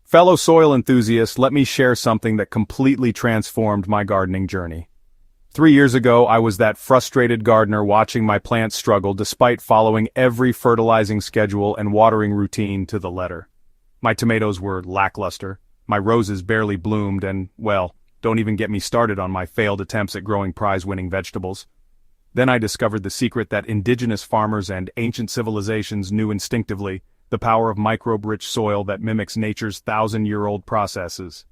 Fellow soil enthusiasts, let me share something that completely transformed my gardening journey. 3 years ago, I was that frustrated gardener watching my plants struggle despite following every fertilizing schedule and watering routine to the letter. My tomatoes were lackluster, my roses barely bloomed, and, well, don't even get me started on my failed attempts at growing prize-winning vegetables. Then I discovered the secret that indigenous farmers and ancient civilizations knew instinctively: the power of microbe-rich soil that mimics nature's thousand-year-old processes.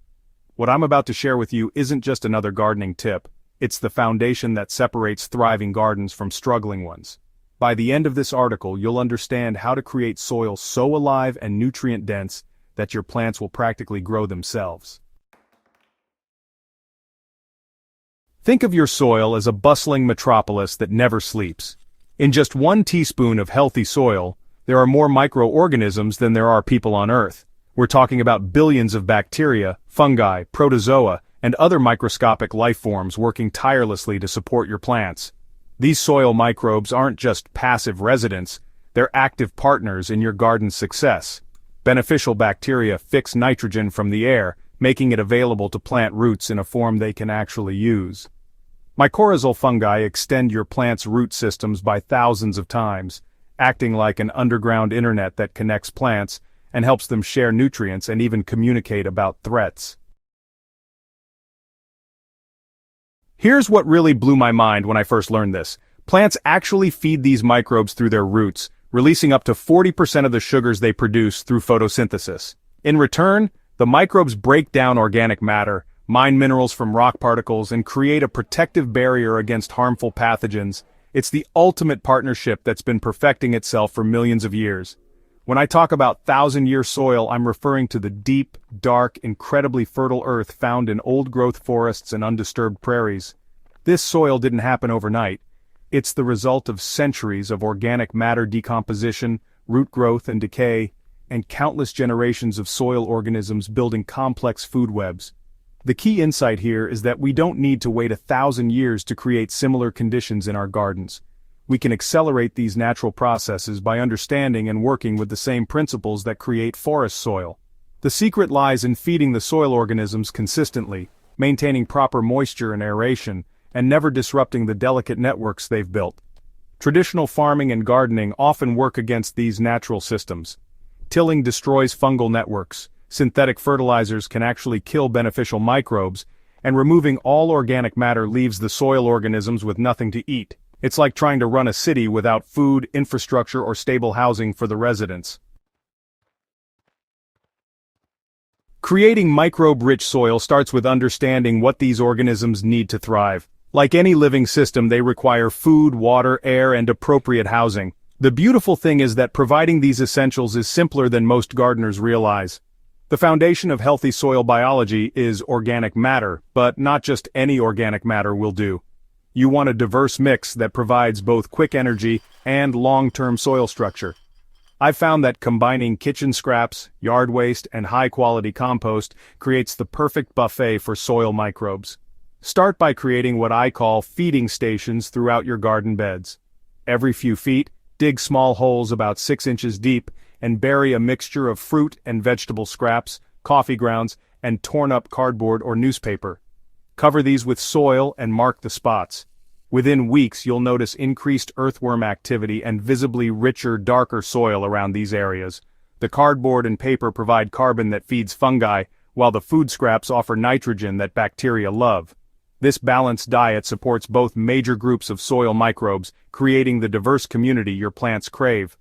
What I'm about to share with you isn't just another gardening tip, it's the foundation that separates thriving gardens from struggling ones. By the end of this article, you'll understand how to create soil so alive and nutrient-dense that your plants will practically grow themselves. Think of your soil as a bustling metropolis that never sleeps. In just 1 teaspoon of healthy soil, there are more microorganisms than there are people on Earth. We're talking about billions of bacteria, fungi, protozoa, and other microscopic life forms working tirelessly to support your plants. These soil microbes aren't just passive residents, they're active partners in your garden's success. Beneficial bacteria fix nitrogen from the air, making it available to plant roots in a form they can actually use. Mycorrhizal fungi extend your plant's root systems by thousands of times, acting like an underground internet that connects plants and helps them share nutrients and even communicate about threats. Here's what really blew my mind when I first learned this. Plants actually feed these microbes through their roots, releasing up to 40% of the sugars they produce through photosynthesis. In return, the microbes break down organic matter, mine minerals from rock particles, and create a protective barrier against harmful pathogens. It's the ultimate partnership that's been perfecting itself for millions of years. When I talk about thousand-year soil, I'm referring to the deep, dark, incredibly fertile earth found in old-growth forests and undisturbed prairies. This soil didn't happen overnight. It's the result of centuries of organic matter decomposition, root growth and decay, and countless generations of soil organisms building complex food webs. The key insight here is that we don't need to wait 1,000 years to create similar conditions in our gardens. We can accelerate these natural processes by understanding and working with the same principles that create forest soil. The secret lies in feeding the soil organisms consistently, maintaining proper moisture and aeration, and never disrupting the delicate networks they've built. Traditional farming and gardening often work against these natural systems. Tilling destroys fungal networks, synthetic fertilizers can actually kill beneficial microbes, and removing all organic matter leaves the soil organisms with nothing to eat. It's like trying to run a city without food, infrastructure, or stable housing for the residents. Creating microbe-rich soil starts with understanding what these organisms need to thrive. Like any living system, they require food, water, air, and appropriate housing. The beautiful thing is that providing these essentials is simpler than most gardeners realize. The foundation of healthy soil biology is organic matter, but not just any organic matter will do. You want a diverse mix that provides both quick energy and long-term soil structure. I've found that combining kitchen scraps, yard waste, and high-quality compost creates the perfect buffet for soil microbes. Start by creating what I call feeding stations throughout your garden beds. Every few feet, dig small holes about 6 inches deep and bury a mixture of fruit and vegetable scraps, coffee grounds, and torn-up cardboard or newspaper. Cover these with soil and mark the spots. Within weeks, you'll notice increased earthworm activity and visibly richer, darker soil around these areas. The cardboard and paper provide carbon that feeds fungi, while the food scraps offer nitrogen that bacteria love. This balanced diet supports both major groups of soil microbes, creating the diverse community your plants crave.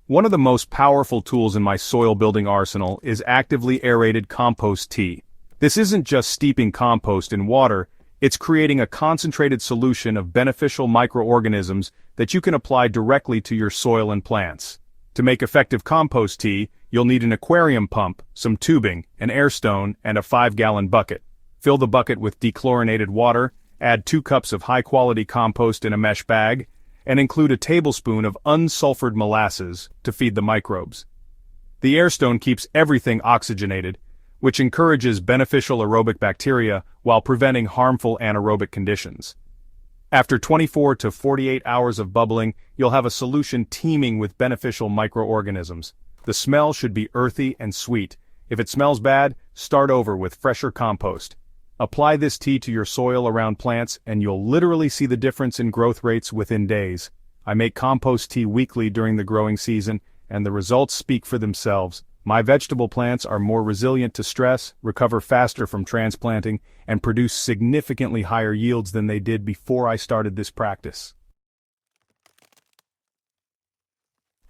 One of the most powerful tools in my soil-building arsenal is actively aerated compost tea. This isn't just steeping compost in water, it's creating a concentrated solution of beneficial microorganisms that you can apply directly to your soil and plants. To make effective compost tea, you'll need an aquarium pump, some tubing, an air stone, and a 5-gallon bucket. Fill the bucket with dechlorinated water, add 2 cups of high-quality compost in a mesh bag, and include a tablespoon of unsulfured molasses to feed the microbes. The air stone keeps everything oxygenated, which encourages beneficial aerobic bacteria while preventing harmful anaerobic conditions. After 24 to 48 hours of bubbling, you'll have a solution teeming with beneficial microorganisms. The smell should be earthy and sweet. If it smells bad, start over with fresher compost. Apply this tea to your soil around plants and you'll literally see the difference in growth rates within days. I make compost tea weekly during the growing season, and the results speak for themselves. My vegetable plants are more resilient to stress, recover faster from transplanting, and produce significantly higher yields than they did before I started this practice.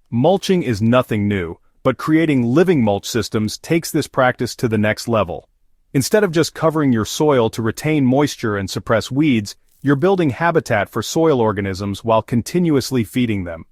Mulching is nothing new, but creating living mulch systems takes this practice to the next level. Instead of just covering your soil to retain moisture and suppress weeds, you're building habitat for soil organisms while continuously feeding them.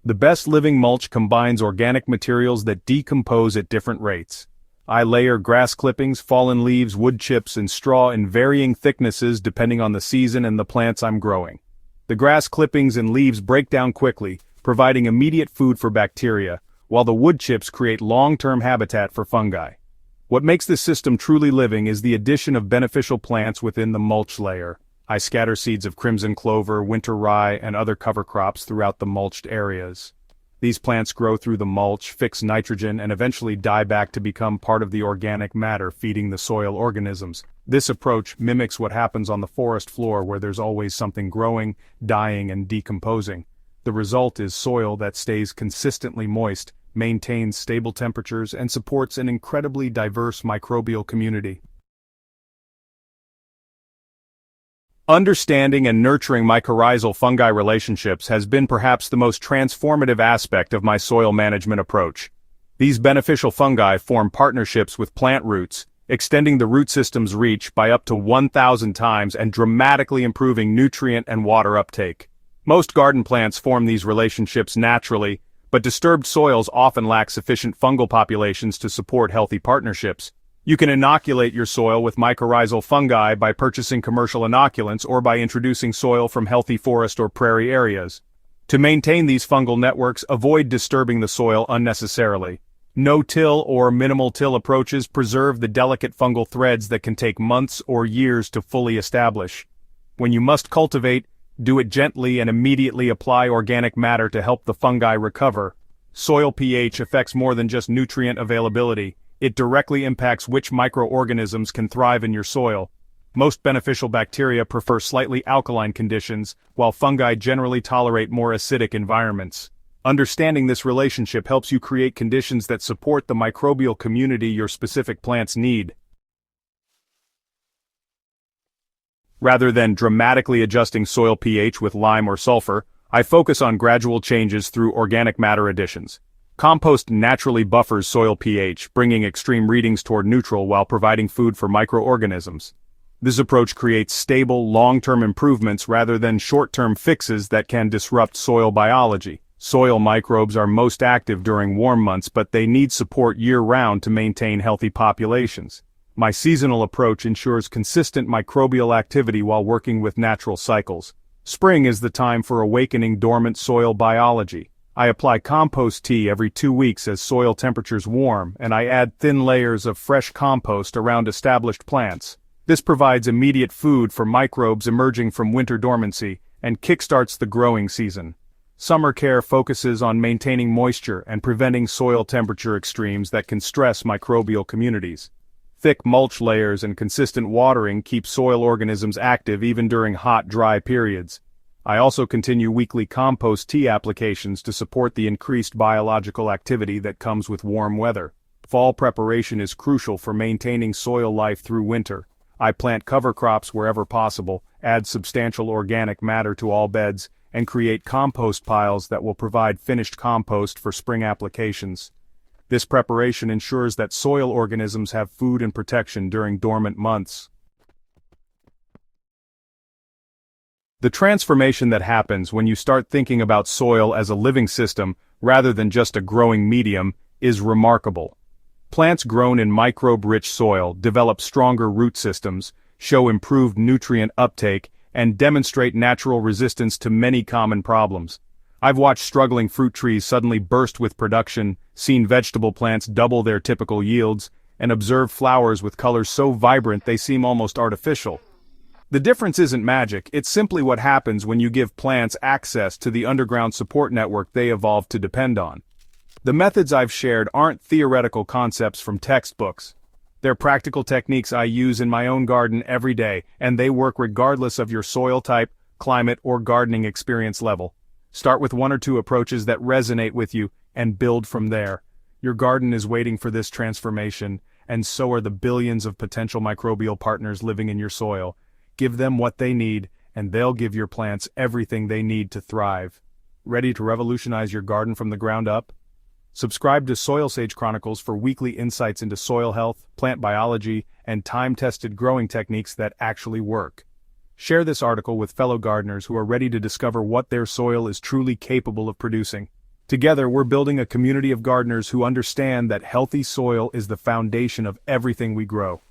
The best living mulch combines organic materials that decompose at different rates. I layer grass clippings, fallen leaves, wood chips, and straw in varying thicknesses depending on the season and the plants I'm growing. The grass clippings and leaves break down quickly, providing immediate food for bacteria, while the wood chips create long-term habitat for fungi. What makes this system truly living is the addition of beneficial plants within the mulch layer. I scatter seeds of crimson clover, winter rye, and other cover crops throughout the mulched areas. These plants grow through the mulch, fix nitrogen, and eventually die back to become part of the organic matter feeding the soil organisms. This approach mimics what happens on the forest floor where there's always something growing, dying, and decomposing. The result is soil that stays consistently moist, maintains stable temperatures, and supports an incredibly diverse microbial community. Understanding and nurturing mycorrhizal fungi relationships has been perhaps the most transformative aspect of my soil management approach. These beneficial fungi form partnerships with plant roots, extending the root system's reach by up to 1,000 times and dramatically improving nutrient and water uptake. Most garden plants form these relationships naturally, but disturbed soils often lack sufficient fungal populations to support healthy partnerships. You can inoculate your soil with mycorrhizal fungi by purchasing commercial inoculants or by introducing soil from healthy forest or prairie areas. To maintain these fungal networks, avoid disturbing the soil unnecessarily. No-till or minimal-till approaches preserve the delicate fungal threads that can take months or years to fully establish. When you must cultivate, do it gently and immediately apply organic matter to help the fungi recover. Soil pH affects more than just nutrient availability. It directly impacts which microorganisms can thrive in your soil. Most beneficial bacteria prefer slightly alkaline conditions, while fungi generally tolerate more acidic environments. Understanding this relationship helps you create conditions that support the microbial community your specific plants need. Rather than dramatically adjusting soil pH with lime or sulfur, I focus on gradual changes through organic matter additions. Compost naturally buffers soil pH, bringing extreme readings toward neutral while providing food for microorganisms. This approach creates stable, long-term improvements rather than short-term fixes that can disrupt soil biology. Soil microbes are most active during warm months, but they need support year-round to maintain healthy populations. My seasonal approach ensures consistent microbial activity while working with natural cycles. Spring is the time for awakening dormant soil biology. I apply compost tea every 2 weeks as soil temperatures warm, and I add thin layers of fresh compost around established plants. This provides immediate food for microbes emerging from winter dormancy and kickstarts the growing season. Summer care focuses on maintaining moisture and preventing soil temperature extremes that can stress microbial communities. Thick mulch layers and consistent watering keep soil organisms active even during hot, dry periods. I also continue weekly compost tea applications to support the increased biological activity that comes with warm weather. Fall preparation is crucial for maintaining soil life through winter. I plant cover crops wherever possible, add substantial organic matter to all beds, and create compost piles that will provide finished compost for spring applications. This preparation ensures that soil organisms have food and protection during dormant months. The transformation that happens when you start thinking about soil as a living system rather than just a growing medium is remarkable. Plants grown in microbe-rich soil develop stronger root systems, show improved nutrient uptake, and demonstrate natural resistance to many common problems. I've watched struggling fruit trees suddenly burst with production, seen vegetable plants double their typical yields, and observed flowers with colors so vibrant they seem almost artificial. The difference isn't magic, it's simply what happens when you give plants access to the underground support network they evolved to depend on. The methods I've shared aren't theoretical concepts from textbooks. They're practical techniques I use in my own garden every day, and they work regardless of your soil type, climate, or gardening experience level. Start with one or two approaches that resonate with you, and build from there. Your garden is waiting for this transformation, and so are the billions of potential microbial partners living in your soil. Give them what they need, and they'll give your plants everything they need to thrive. Ready to revolutionize your garden from the ground up? Subscribe to Soilsage Chronicles for weekly insights into soil health, plant biology, and time-tested growing techniques that actually work. Share this article with fellow gardeners who are ready to discover what their soil is truly capable of producing. Together, we're building a community of gardeners who understand that healthy soil is the foundation of everything we grow.